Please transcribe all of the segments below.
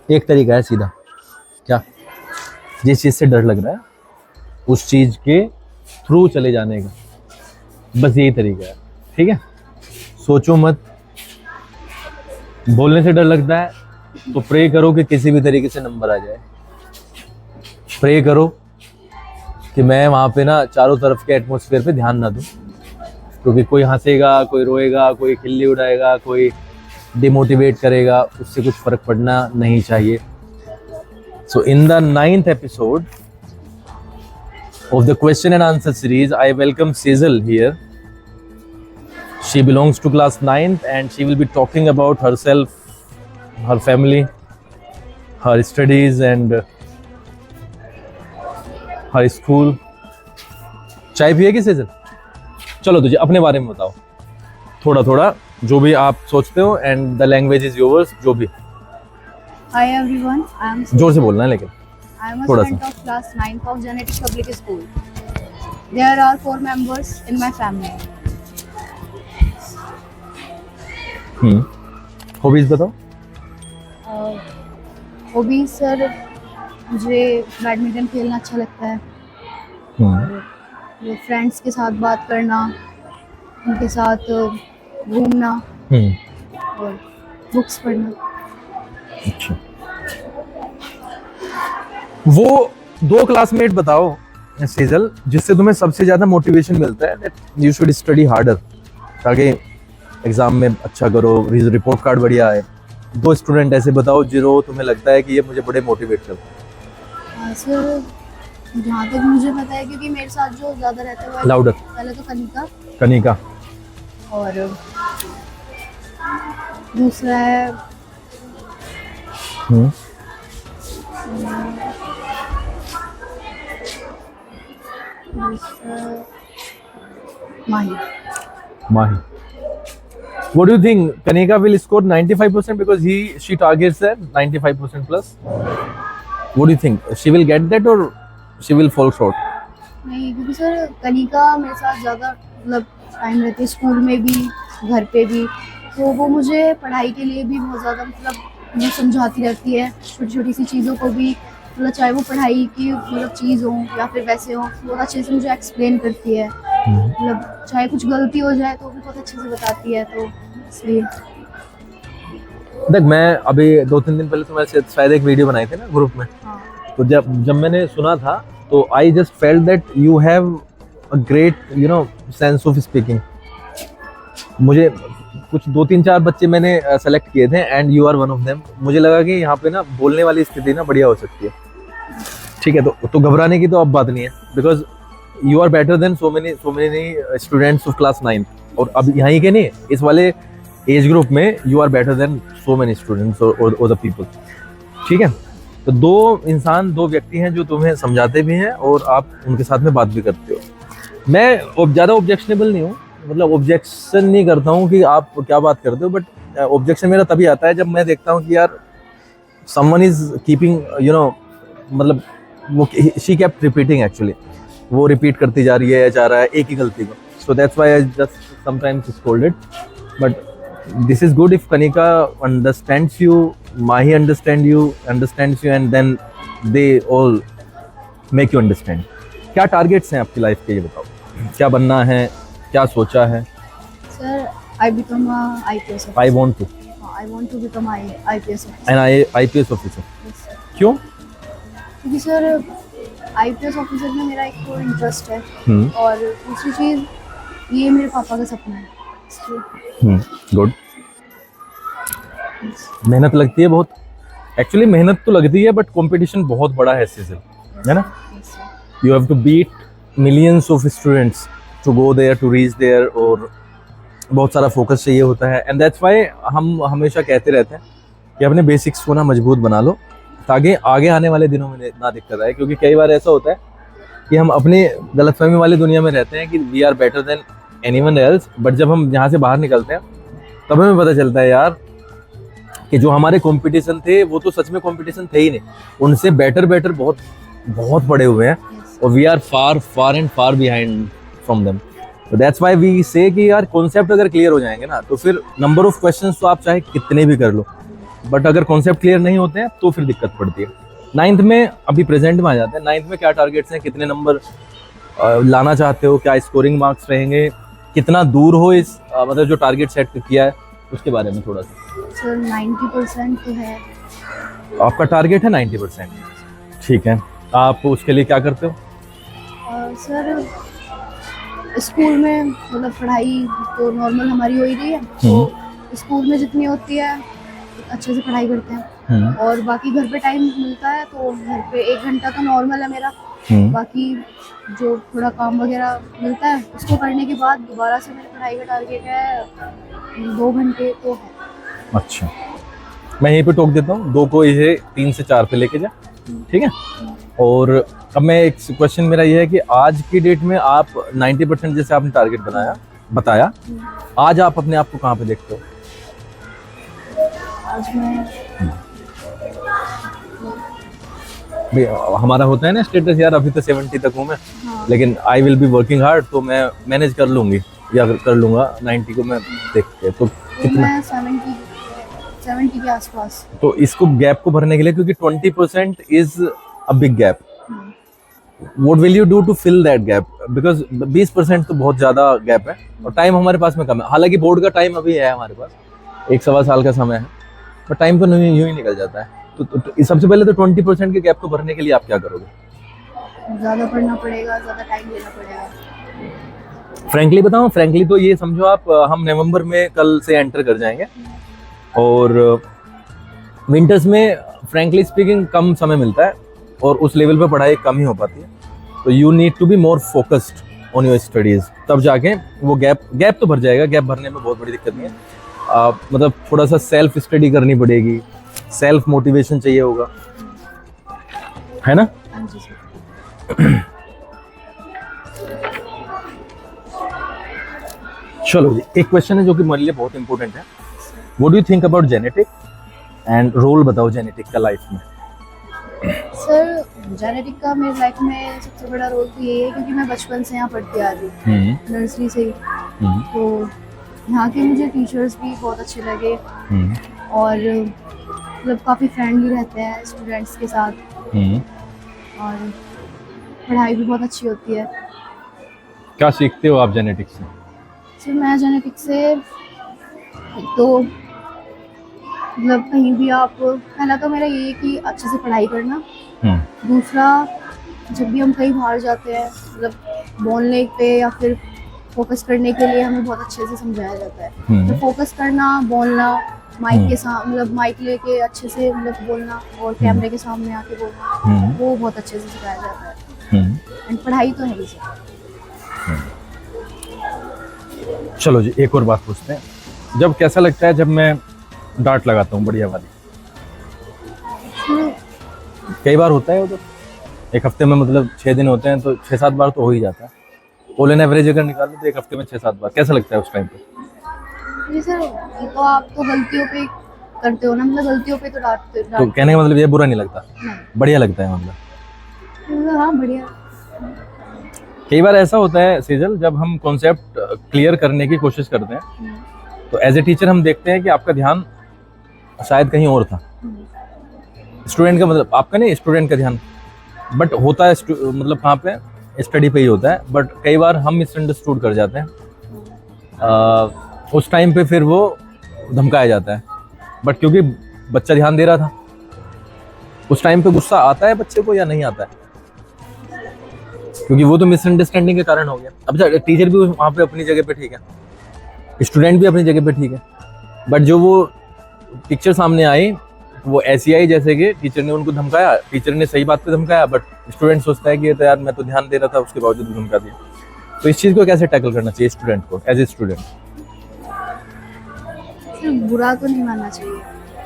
एक तरीका है सीधा, क्या, जिस चीज़ से डर लग रहा है उस चीज़ के थ्रू चले जाने का, बस यही तरीका है। ठीक है, सोचो मत। बोलने से डर लगता है तो प्रे करो कि किसी भी तरीके से नंबर आ जाए। प्रे करो कि मैं वहाँ पे ना चारों तरफ के एटमॉस्फेयर पे ध्यान ना दूँ, क्योंकि कोई हंसेगा, कोई रोएगा, कोई खिल्ली उड़ाएगा, कोई डिमोटिवेट करेगा, उससे कुछ फर्क पड़ना नहीं चाहिए। So in the 9th episode of the question and answer series, I welcome Sejal here. She belongs to class 9th and she will be talking about herself, her family, her studies and her school. चाय पिएगी सेजल? चलो तुझे अपने बारे में बताओ थोड़ा थोड़ा, जो भी आप सोचते हो, and the language is yours, जो भी। Hi everyone, I am जोर से बोलना है लेकिन। I am a थोड़ा student of class 9th of Genetics Public School. There are 4 members in my family. Hobbies बताओ। हॉबीज सर, मुझे बैडमिंटन खेलना अच्छा लगता है, और फ्रेंड्स के साथ बात करना, उनके साथ घूमना और बुक्स पढ़ना। अच्छा, वो 2 क्लासमेट बताओ सेजल जिससे तुम्हें सबसे ज्यादा मोटिवेशन मिलता है, that you should study harder, ताकि एग्जाम में अच्छा करो, रिपोर्ट कार्ड बढ़िया आए। 2 स्टूडेंट ऐसे बताओ जो तुम्हें लगता है कि ये मुझे बड़े मोटिवेट करते हैं। सर, जहाँ तक मुझे पता है, क्योंकि मेरे साथ जो ज़्यादा रहता है वो लाउडर। पहले तो कनिका, कनिका, और दूसरा है माही। Mahi. What do you think? Kanika will score 95% because she targets that 95% plus. What do you think? She will get that or she will fall short? नहीं, क्योंकि सर कनिका मेरे साथ ज़्यादा मतलब टाइम रहती है, स्कूल में भी घर पे भी, तो वो मुझे पढ़ाई के लिए भी बहुत ज़्यादा मतलब मुझे समझाती रहती है, छोटी छोटी सी चीज़ों को भी, मतलब चाहे वो पढ़ाई की मतलब चीज़ हो या फिर वैसे हो, बहुत अच्छे से मुझे एक्सप्लेन करती है। मतलब चाहे कुछ गलती हो जाए तो भी बहुत अच्छे से बताती है, तो इसलिए। देख, मैं अभी 2-3 दिन पहले तुम्हारे साथ शायद एक वीडियो बनाई थी ना ग्रुप में, हाँ, तो जब मैंने सुना था तो I just felt that you have a great sense of speaking. मुझे कुछ 2-3-4 बच्चे मैंने सेलेक्ट किए थे and you are one of them. मुझे लगा कि यहाँ पे ना बोलने वाली स्थिति ना बढ़िया हो सकती है। ठीक है, तो घबराने की तो अब बात नहीं है, because you are better than so many students of class 9, और अब यहाँ के नहीं, इस वाले एज ग्रुप में you are better than so many students और द पीपल। ठीक है, तो 2 व्यक्ति हैं जो तुम्हें समझाते भी हैं और आप उनके साथ में बात भी करते हो। मैं ज़्यादा ऑब्जेक्शनेबल नहीं हूँ, मतलब ऑब्जेक्शन नहीं करता हूँ कि आप क्या बात करते हो, बट ऑब्जेक्शन मेरा तभी आता है जब मैं देखता हूँ कि यार समवन इज कीपिंग मतलब वो शी केप्ट रिपीटिंग, एक्चुअली वो रिपीट करती जा रही है या जा रहा है एक ही गलती को। So that's why I just sometimes scolded, but this is good if Kanika understands you, Mahi understands you and then they all make you understand. क्या टारगेट्स हैं आपकी लाइफ के, ये बताओ, क्या बनना है, क्या सोचा है? Sir, I become a IPS officer. I want to. I want to become IPS officer. An IPS officer. Yes, sir. क्यों? क्योंकि सर IPS ऑफिसर में मेरा एक तो इंटरेस्ट है, और दूसरी चीज़ ये मेरे पापा का सपना है, इसलिए। गुड। मेहनत लगती है बहुत, एक्चुअली मेहनत तो लगती है, बट कंपटीशन बहुत बड़ा है सीजन, है ना? You have to beat millions of students to go there, to reach there, और बहुत सारा फोकस चाहिए होता है। एंड दैट्स व्हाई हम हमेशा कहते रहते हैं कि अपने बेसिक्स को ना मजबूत बना लो, ताकि आगे आने वाले दिनों में ना दिक्कत आए। क्योंकि कई बार ऐसा होता है कि हम अपनी गलतफहमी वाली दुनिया में रहते हैं कि we are better than anyone else, but जब हम यहाँ से बाहर निकलते हैं तब हमें पता चलता है यार कि जो हमारे कंपटीशन थे वो तो सच में कंपटीशन थे ही नहीं, उनसे बेटर बहुत बहुत पड़े हुए हैं, और we are far and far behind from them. तो दैट्स व्हाई वी से कि यार कॉन्सेप्ट अगर क्लियर हो जाएंगे ना, तो फिर नंबर ऑफ क्वेश्चंस तो आप चाहे कितने भी कर लो, बट अगर कॉन्सेप्ट क्लियर नहीं होते हैं तो फिर दिक्कत पड़ती है। 9th में अभी प्रेजेंट में आ जाते हैं। 9th में क्या टारगेट्स हैं, कितने नंबर लाना चाहते हो, क्या स्कोरिंग मार्क्स रहेंगे, कितना दूर हो इस मतलब जो टारगेट सेट किया है उसके बारे में थोड़ा सा। सर 90% तो है। आपका टारगेट है 90%, ठीक है। आप उसके लिए क्या करते हो? सर स्कूल में मतलब पढ़ाई तो नॉर्मल हमारी हो ही रही है, तो स्कूल में जितनी होती है अच्छे से पढ़ाई करते हैं। और बाकी घर पे टाइम मिलता है तो घर पे 1 घंटा तो नॉर्मल है मेरा। बाकी जो थोड़ा काम वगैरह मिलता है उसको करने के बाद दोबारा से मेरी पढ़ाई का टारगेट है 2 घंटे तो है। अच्छा, मैं यहीं पे टोक देता हूँ, 2 को इसे 3 से 4 पे लेके जा, ठीक है। और अब मैं एक क्वेश्चन मेरा ये है कि आज की डेट में आप 90% जैसे आपने टारगेट बताया, आज आप अपने आप को कहाँ पे देखते हो? आज मैं भाई हमारा होता है ना स्टेटस, यार अभी तो 70 तक हूँ मैं, हाँ। लेकिन I will be working hard, तो मैं मैनेज कर लूंगी या कर लूंगा 90 को मैं देख के। तो कितना? मैं 70 के आसपास। तो इसको गैप को भरने के लिए, क्योंकि 20% is a big gap, what will you do to fill that gap? Because 20% तो बहुत ज्यादा गैप है और टाइम हमारे पास में कम है। हालांकि बोर्ड का टाइम अभी है हमारे पास, 1-1.25 साल का समय है, पर टाइम तो नहीं यूं ही निकल जाता है। तो सबसे पहले तो 20% के गैप को भरने के लिए आप क्या करोगे? ज़्यादा पढ़ना पड़ेगा, ज़्यादा टाइम देना पड़ेगा। फ्रैंकली बताऊं, फ्रैंकली तो ये समझो आप, हम नवंबर में कल से एंटर कर जाएंगे और विंटर्स में फ्रैंकली स्पीकिंग कम समय मिलता है और उस लेवल पे पढ़ाई कम ही हो पाती है। तो you need to be more focused on your studies, तब जाके वो गैप तो भर जाएगा। गैप भरने में बहुत बड़ी दिक्कत नहीं है, मतलब थोड़ा सा सेल्फ स्टडी करनी पड़ेगी, सेल्फ मोटिवेशन चाहिए होगा, है ना? हाँ जी सर। चलो जी, एक क्वेश्चन है जो कि मेरे लिए बहुत इंपॉर्टेंट है। What do you think about genetic and role बताओ जेनेटिक का लाइफ में। सर जेनेटिक का मेरी लाइफ में सबसे बड़ा रोल तो ये है क्योंकि मैं बचपन से यहाँ पढ़ती आ रही हूँ, नर्सरी से ही। तो यहाँ के मुझे टीचर्स भी बहुत अच्छे लगे और मतलब काफ़ी फ्रेंडली रहते हैं स्टूडेंट्स के साथ और पढ़ाई भी बहुत अच्छी होती है। क्या सीखते हो आप जेनेटिक्स से? सर मैं जेनेटिक्स से तो मतलब कहीं भी आप, पहला तो मेरा ये है कि अच्छे से पढ़ाई करना। दूसरा, जब भी हम कहीं बाहर जाते हैं मतलब बोलने पे या फिर फोकस करने के लिए हमें बहुत अच्छे से समझाया जाता है। तो फोकस करना, बोलना, माइक के साथ मतलब माइक लेके अच्छे से मतलब बोलना और कैमरे के सामने आके बोलना, वो बहुत अच्छे से सिखाया जाता है। एंड पढ़ाई तो है ही सर। चलो जी, एक और बात पूछते हैं। जब कैसा लगता है जब मैं डांट लगाता हूँ बढ़िया वाली? कई बार होता है वो, तो एक हफ्ते में मतलब 6 दिन होते हैं तो 6-7 बार तो हो ही जाता है। ऑल एन एवरेज अगर निकालो तो एक हफ्ते में 6-7 बार। कैसा लगता है उस टाइम पे? जी सर, ये तो आप तो गलतियों पे करते हो ना, मतलब गलतियों पे तो डांटते तो कहने का मतलब ये बुरा नहीं लगता, बढ़िया लगता है मतलब? हाँ बढ़िया। कई बार ऐसा होता है सेजल, जब हम कॉन्सेप्ट क्लियर करने की कोशिश करते हैं तो एज ए टीचर हम देखते हैं कि आपका ध्यान शायद कहीं और था। स्टूडेंट का मतलब आपका नहीं, स्टूडेंट का ध्यान, बट होता है मतलब कहाँ पे, स्टडी पे ही होता है। बट कई बार हम मिसअंडरस्टूड कर जाते हैं, उस टाइम पे फिर वो धमकाया जाता है। बट क्योंकि बच्चा ध्यान दे रहा था, उस टाइम पे गुस्सा आता है बच्चे को या नहीं आता है? क्योंकि वो तो मिसअंडरस्टैंडिंग के कारण हो गया। अब टीचर भी वहाँ पे अपनी जगह पे ठीक है, स्टूडेंट भी अपनी जगह पे ठीक है, बट जो वो पिक्चर सामने आई वो ऐसी आई जैसे कि टीचर ने उनको धमकाया। टीचर ने सही बात पे धमकाया, बट स्टूडेंट सोचता है कि ये तो यार मैं तो ध्यान दे रहा था, उसके बावजूद धमका दिया। तो इस चीज़ को कैसे टैकल करना चाहिए स्टूडेंट को एज ए स्टूडेंट? बुरा तो नहीं मानना चाहिए,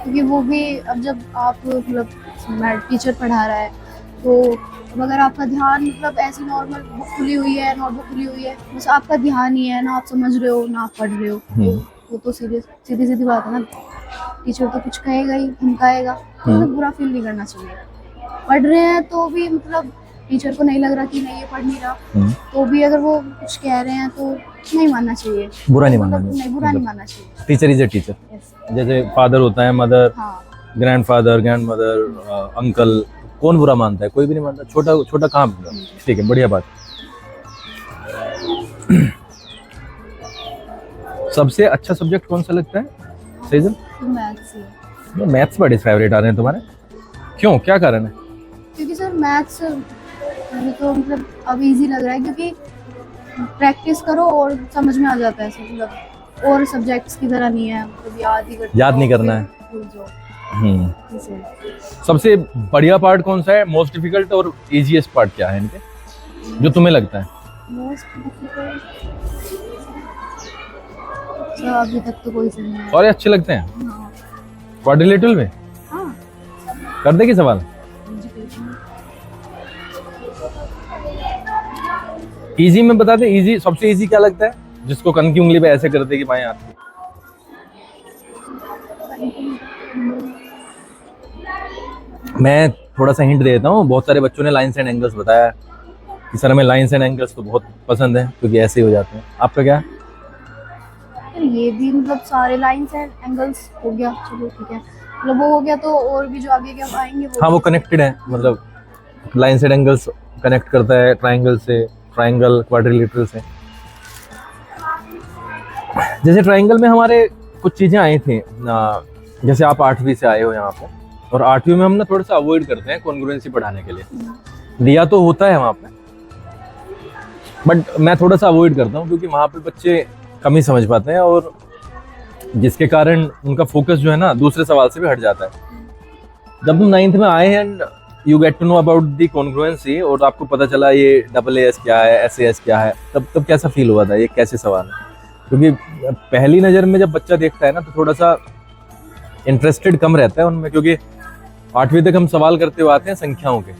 क्योंकि वो भी अब जब आप मतलब टीचर पढ़ा रहा है तो अब अगर आपका ध्यान मतलब ऐसी नॉर्मल बुक खुली हुई है, नोटबुक खुली हुई है, बस आपका ध्यान ही है, ना आप समझ रहे हो ना आप पढ़ रहे हो, तो वो तो सीधी सीधी बात है ना। टीचर तो कुछ कहेगा ही, धमकाएगा, तो मतलब बुरा फील नहीं करना चाहिए। पढ़ रहे हैं तो भी मतलब टीचर को नहीं लग रहा कि नहीं ये पढ़ नहीं रहा, तो भी अगर वो कुछ कह रहे हैं तो नहीं मानना चाहिए, बुरा नहीं मानना नहीं, बुरा नहीं मानना चाहिए। टीचर इज ए टीचर, जैसे फादर होता है, मदर, हाँ ग्रैंडफादर, ग्रैंडमदर, अंकल, कौन बुरा मानता है? कोई भी नहीं मानता। छोटा छोटा कहाँ बुरा? ठीक है, बढ़िया बात। सबसे अच्छा सब्जेक्ट कौन सा लगता है सेजल? मैथ्स ही। मैथ्स बड़े फेवरेट आ रहे हैं तुम्हारे, क्यों, क्या कारण है? क्योंकि सर मैथ्स मुझे तो मतलब अब इजी लग रहा है, क्योंकि प्रैक्टिस करो और समझ में आ जाता है सब, मतलब और सब्जेक्ट्स की तरह नहीं है, मतलब याद नहीं करना है। इसे। सबसे बढ़िया पार्ट कौन सा है? मोस्ट डिफिकल्ट और इजीएस्ट पार्ट क्या है इनके, जो तुम्हें लगता है? मोस्ट डिफिकल्ट तो अभी तक तो कोई नहीं है। सारे अच्छे लगते हैं। हाँ। क्वाड्रिलेटरल में हाँ। कर देगी सवाल? इजी में बता दे, इजी, सबसे इजी क्या लगता है जिसको कन की उंगली पे ऐसे करते कि भाई आपकी? मैं थोड़ा सा हिंट देता हूँ, बहुत सारे बच्चों ने लाइन्स एंड एंगल्स बताया कि सर हमें लाइन्स एंड एंगल्स तो बहुत पसंद है क्योंकि ऐसे ही हो जाते हैं। आपका क्या है? ये भी मतलब सारे लाइंस एंड एंगल्स हो गया, चलो ठीक है, मतलब वो हो गया, तो और भी जो आगे क्या आएंगे वो। हाँ, वो कनेक्टेड है, मतलब लाइन्स एंड एंगल्स कनेक्ट करता है ट्राइंगल से, ट्राइंगल क्वाड्रिलेटरल से। जैसे ट्राइंगल में हमारे कुछ चीज़ें आई थी, जैसे आप 8वीं से आए हो यहाँ पे, और 8वीं में हम ना थोड़ा सा अवॉइड करते हैं कॉन्ग्रुएंसी पढ़ाने के लिए। दिया तो होता है वहाँ पे, बट मैं थोड़ा सा अवॉइड करता हूँ क्योंकि वहाँ पे बच्चे कम ही समझ पाते हैं, और जिसके कारण उनका फोकस जो है ना दूसरे सवाल से भी हट जाता है। जब तुम 9th में आए हैं, you get to know about the congruency, और आपको पता चला ये AAS क्या है, SAS क्या है, तब कैसा फील हुआ था? ये कैसे सवाल है? क्योंकि पहली नज़र में जब बच्चा देखता है ना तो थोड़ा सा इंटरेस्टेड कम रहता है उनमें, क्योंकि 8वीं तक हम सवाल करते हुए आते हैं संख्याओं के,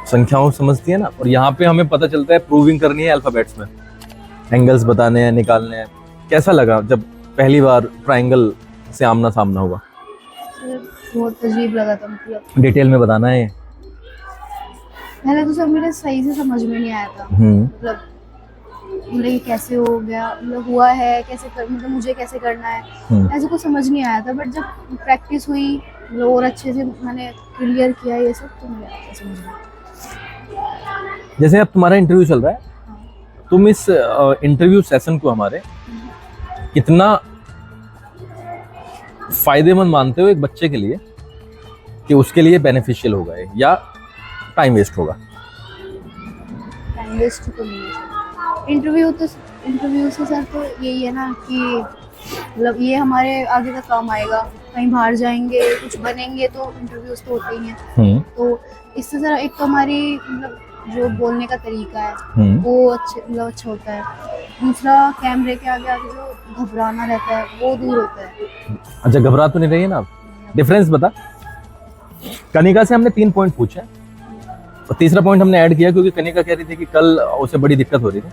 संख्याओं समझती है ना, और यहाँ पे हमें पता चलता है प्रूविंग करनी है अल्फाबेट्स में, एंगल्स बताने हैं, निकालने हैं। कैसा लगा जब पहली बार ट्राइंगल से आमना सामना हुआ? बहुत अजीब लगा था, मतलब डिटेल में बताना है। पहले तो सब मेरे सही से समझ में नहीं आया था, मतलब ये कैसे हो गया, मतलब हुआ है कैसे मतलब मुझे कैसे करना है, ऐसे कुछ समझ नहीं आया था। बट जब प्रैक्टिस हुई, मतलब और अच्छे से मैंने क्लियर किया ये सब, तो मुझे आया समझ में। जैसे अब तुम्हारा इंटरव्यू चल रहा है, तुम इस इंटरव्यू सेशन को हमारे कितना फायदेमंद मानते हो एक बच्चे के लिए, कि उसके लिए बेनिफिशियल होगा ये, या टाइम वेस्ट होगा? टाइम वेस्ट तो नहीं है। इंटरव्यू से सर तो यही है ना कि मतलब ये हमारे आगे तक काम आएगा, कहीं बाहर जाएंगे कुछ बनेंगे तो इंटरव्यूज तो होते ही हैं। तो इससे सर एक तो हमारी मतलब जो बोलने का तरीका है वो अच्छा होता है। दूसरा कैमरे के आगे आगे जो घबराना रहता है वो दूर होता है। अच्छा, घबरा तो नहीं रही है ना आप? डिफरेंस बता। कनिका से हमने 3 पॉइंट पूछे, और तीसरा पॉइंट हमने ऐड किया क्योंकि कनिका कह रही थी कि कल उसे बड़ी दिक्कत हो रही थी।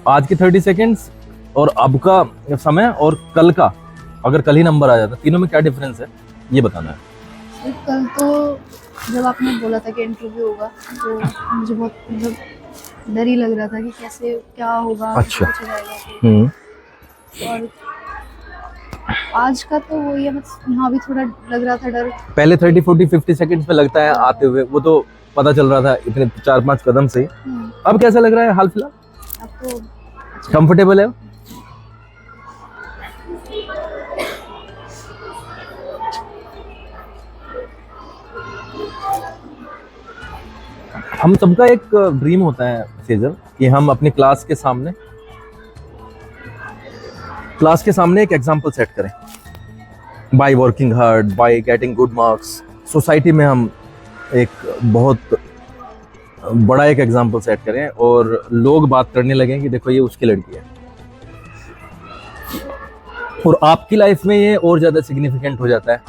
आज की 30 सेकेंड्स और अब का समय और कल का, अगर कल ही नंबर आ जाता, तीनों में क्या डिफरेंस है ये बताना है। कल तो जब आपने बोला था कि इंटरव्यू होगा तो मुझे बहुत मतलब डर ही लग रहा था कि कैसे क्या होगा। अच्छा। और आज का तो वही है, मतलब यहाँ भी थोड़ा लग रहा था डर। पहले 30, 40, 50 सेकेंड्स में लगता है आते हुए, वो तो पता चल रहा था इतने 4-5 कदम से। अब कैसा लग रहा है हाल फिलहाल? अब तो कंफर्टेबल है? हम सबका एक ड्रीम होता है सेजल कि हम अपनी क्लास के सामने एक एग्जाम्पल सेट करें, by working hard, by getting good marks. Society में हम एक बहुत बड़ा एक एग्जाम्पल सेट करें और लोग बात करने लगें कि देखो ये उसकी लड़की है। और आपकी लाइफ में ये और ज़्यादा सिग्निफिकेंट हो जाता है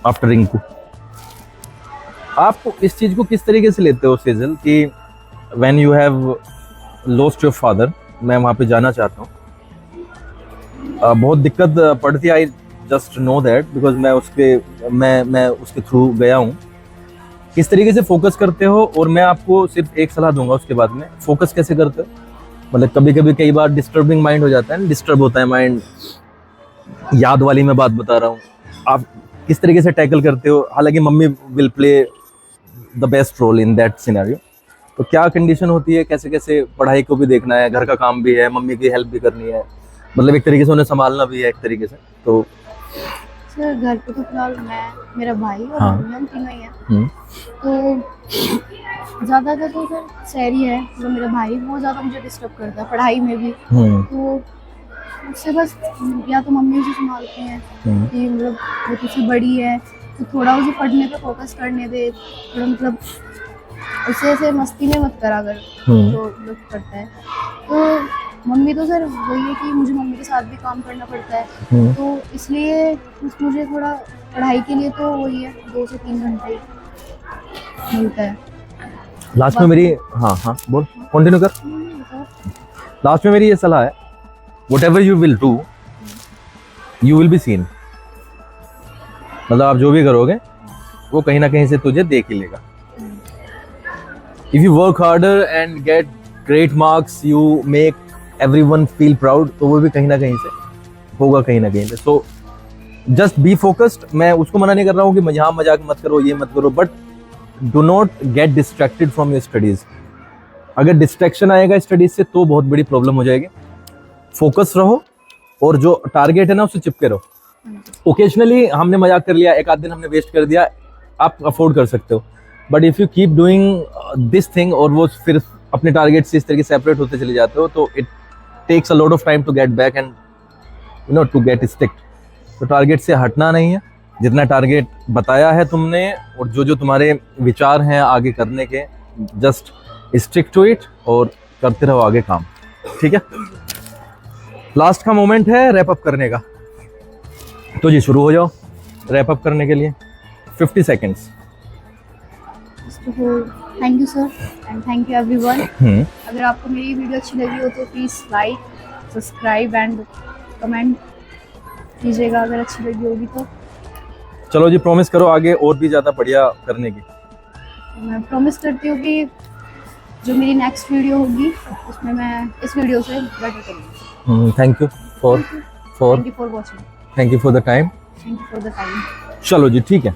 आफ्टर रिंकू। आप इस चीज़ को किस तरीके से लेते हो सेजल कि when you have lost your father? मैं वहाँ पे जाना चाहता हूँ। बहुत दिक्कत पड़ती, I just know that because मैं उसके थ्रू गया हूँ। किस तरीके से फोकस करते हो? और मैं आपको सिर्फ एक सलाह दूंगा उसके बाद में, फोकस कैसे करते हो? मतलब कभी कई बार डिस्टर्बिंग माइंड हो जाता है, डिस्टर्ब होता है माइंड। याद वाली मैं बात बता रहा हूँ, आप किस तरीके से टैकल करते हो? हालांकि mummy will play the best role in that scenario, तो क्या कंडीशन होती है, कैसे कैसे पढ़ाई को भी देखना है, घर का काम भी है, मम्मी की हेल्प भी करनी है, मतलब एक तरीके से उन्हें संभालना भी है एक तरीके से, तो सर घर पे तो फिलहाल मैं, मेरा भाई और हाँ। मम्मी, हम तीनों ही हैं। तो ज़्यादातर तो सर सैरी है, मतलब मेरा भाई बहुत ज़्यादा मुझे डिस्टर्ब करता है पढ़ाई में भी। तो उससे बस या तो मम्मी उसे संभालती हैं कि मतलब वो तुझसे बड़ी है तो थोड़ा उसे पढ़ने पे फोकस करने दे, थोड़ा मतलब उसे ऐसे मस्ती में मत करा कर, तो लोग करता है। तो मम्मी तो सर वही है कि मुझे मम्मी के साथ भी काम करना पड़ता है, तो इसलिए मुझे थोड़ा पढ़ाई के लिए तो वही है 2 से 3 घंटे ही मिलता है। लास्ट में मेरी, हाँ हाँ बोल, कंटिन्यू कर। लास्ट में मेरी ये सलाह है, whatever you will do, you will be seen। मतलब आप जो भी करोगे वो कहीं ना कहीं से तुझे देख ही लेगा। If you work harder and get great marks, you make everyone feel proud, तो वो भी कहीं ना कहीं से होगा, कहीं ना कहीं से। So just be focused। मैं उसको मना नहीं कर रहा हूँ कि यहाँ मजाक मत करो, ये मत करो, but do not get distracted from your studies। अगर डिस्ट्रैक्शन आएगा स्टडीज से तो बहुत बड़ी प्रॉब्लम हो जाएगी। फोकस रहो और जो टारगेट है ना उससे चिपके रहो। ओकेजनली हमने मजाक कर लिया, एक आध दिन हमने वेस्ट कर दिया, आप अफोर्ड कर सकते हो, but if you keep doing this thing और वो फिर अपने टारगेट से इस तरीके से सेपरेट होते चले जाते हो, तो it takes a lot of time to get back and you know to get stick. तो टारगेट से हटना नहीं है, जितना टारगेट बताया है तुमने और जो जो तुम्हारे विचार हैं आगे करने के, जस्ट स्टिक टू इट और करते रहो आगे काम, ठीक है। लास्ट का मोमेंट है रैप अप करने का, तो जी शुरू हो जाओ रैप अप करने के लिए। 50 seconds. Thank you sir and thank you everyone. अगर आपको मेरी वीडियो अच्छी लगी हो तो please like, subscribe and comment कीजिएगा अगर अच्छी लगी होगी तो। चलो जी, प्रॉमिस करो आगे और भी ज़्यादा बढ़िया करने की। मैं प्रॉमिस करती हूँ कि जो मेरी नेक्स्ट वीडियो होगी उसमें मैं इस वीडियो से बेटर करूँगी। Thank you for thank you for watching. Thank you for the time. Thank you for the time. चलो जी, ठीक है।